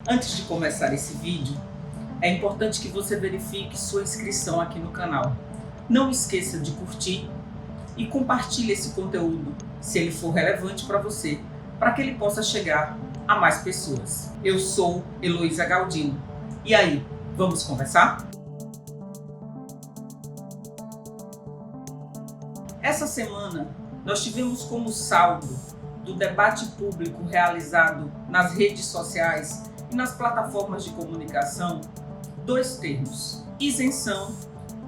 Antes de começar esse vídeo, é importante que você verifique sua inscrição aqui no canal. Não esqueça de curtir e compartilhe esse conteúdo, se ele for relevante para você, para que ele possa chegar a mais pessoas. Eu sou Heloísa Galdino. E aí, vamos conversar? Essa semana, nós tivemos como saldo do debate público realizado nas redes sociais e nas plataformas de comunicação dois termos: isenção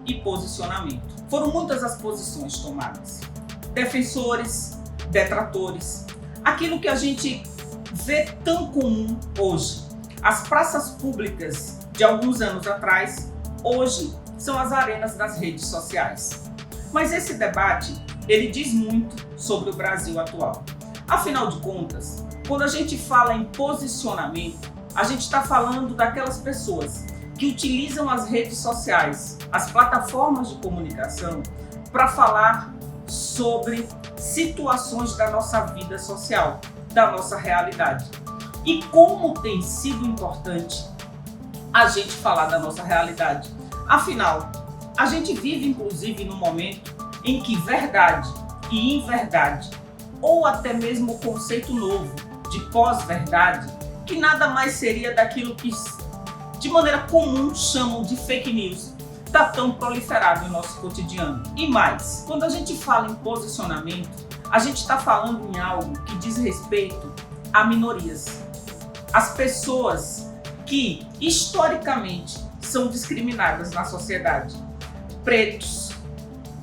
e posicionamento. Foram muitas as posições tomadas. Defensores, detratores, aquilo que a gente vê tão comum hoje. As praças públicas de alguns anos atrás, hoje são as arenas das redes sociais. Mas esse debate, ele diz muito sobre o Brasil atual. Afinal de contas, quando a gente fala em posicionamento, a gente está falando daquelas pessoas que utilizam as redes sociais, as plataformas de comunicação, para falar sobre situações da nossa vida social, da nossa realidade. E como tem sido importante a gente falar da nossa realidade. Afinal, a gente vive inclusive num momento em que verdade e inverdade, ou até mesmo o conceito novo de pós-verdade, que nada mais seria daquilo que de maneira comum chamam de fake news, está tão proliferado em nosso cotidiano. E mais, quando a gente fala em posicionamento, a gente está falando em algo que diz respeito a minorias. As pessoas que historicamente são discriminadas na sociedade. Pretos,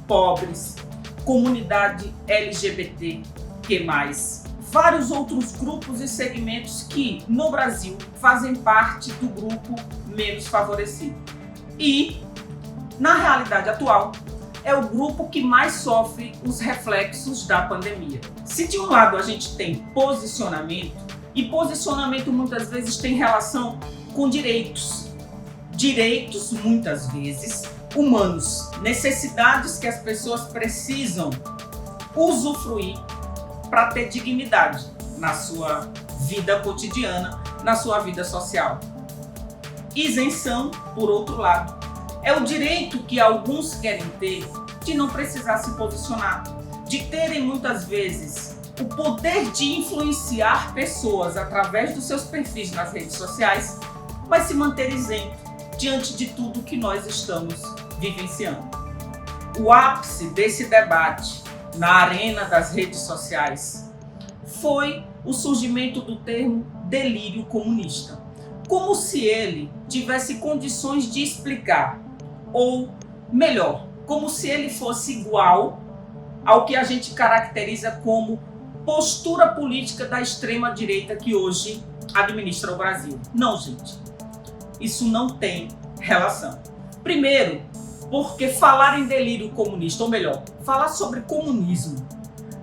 pobres, comunidade LGBT, que mais? Vários outros grupos e segmentos que, no Brasil, fazem parte do grupo menos favorecido. E, na realidade atual, é o grupo que mais sofre os reflexos da pandemia. Se de um lado a gente tem posicionamento, e posicionamento muitas vezes tem relação com direitos. Direitos, muitas vezes, humanos. Necessidades que as pessoas precisam usufruir para ter dignidade na sua vida cotidiana, na sua vida social. Isenção, por outro lado, é o direito que alguns querem ter de não precisar se posicionar, de terem muitas vezes o poder de influenciar pessoas através dos seus perfis nas redes sociais, mas se manter isento diante de tudo que nós estamos vivenciando. O ápice desse debate na arena das redes sociais foi o surgimento do termo delírio comunista, como se ele tivesse condições de explicar, ou melhor, como se ele fosse igual ao que a gente caracteriza como postura política da extrema-direita que hoje administra o Brasil. Não, gente, isso não tem relação. Primeiro, porque falar em delírio comunista, ou melhor, falar sobre comunismo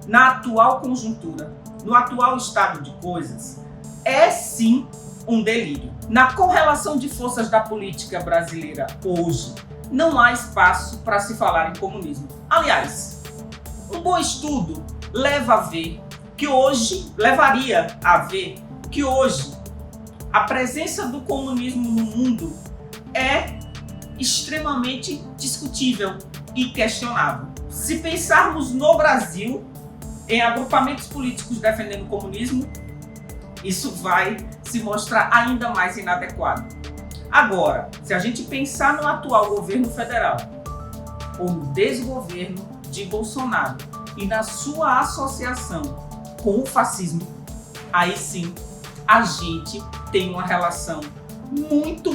na atual conjuntura, no atual estado de coisas, é sim um delírio. Na correlação de forças da política brasileira hoje, não há espaço para se falar em comunismo. Aliás, um bom estudo levaria a ver que hoje a presença do comunismo no mundo é extremamente discutível e questionável. Se pensarmos no Brasil, em agrupamentos políticos defendendo o comunismo, isso vai se mostrar ainda mais inadequado. Agora, se a gente pensar no atual governo federal, ou no desgoverno de Bolsonaro, e na sua associação com o fascismo, aí sim a gente tem uma relação muito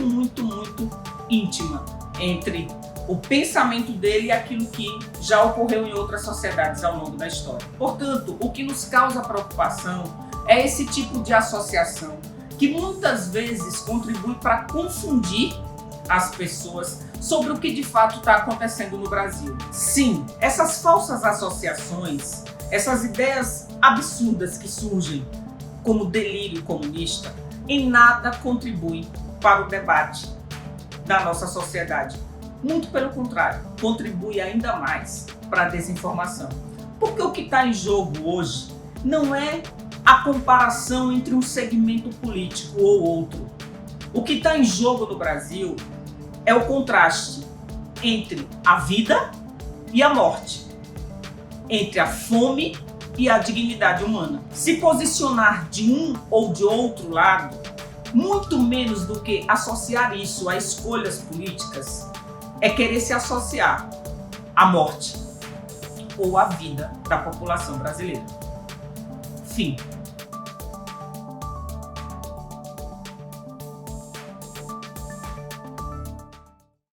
íntima entre o pensamento dele e aquilo que já ocorreu em outras sociedades ao longo da história. Portanto, o que nos causa preocupação é esse tipo de associação que muitas vezes contribui para confundir as pessoas sobre o que de fato está acontecendo no Brasil. Sim, essas falsas associações, essas ideias absurdas que surgem como delírio comunista, em nada contribuem para o debate da nossa sociedade. Muito pelo contrário, contribui ainda mais para a desinformação. Porque o que está em jogo hoje não é a comparação entre um segmento político ou outro, O que está em jogo no Brasil é o contraste entre a vida e a morte, entre a fome e a dignidade humana. Se posicionar de um ou de outro lado, muito menos do que associar isso a escolhas políticas, é querer se associar à morte ou à vida da população brasileira. Fim.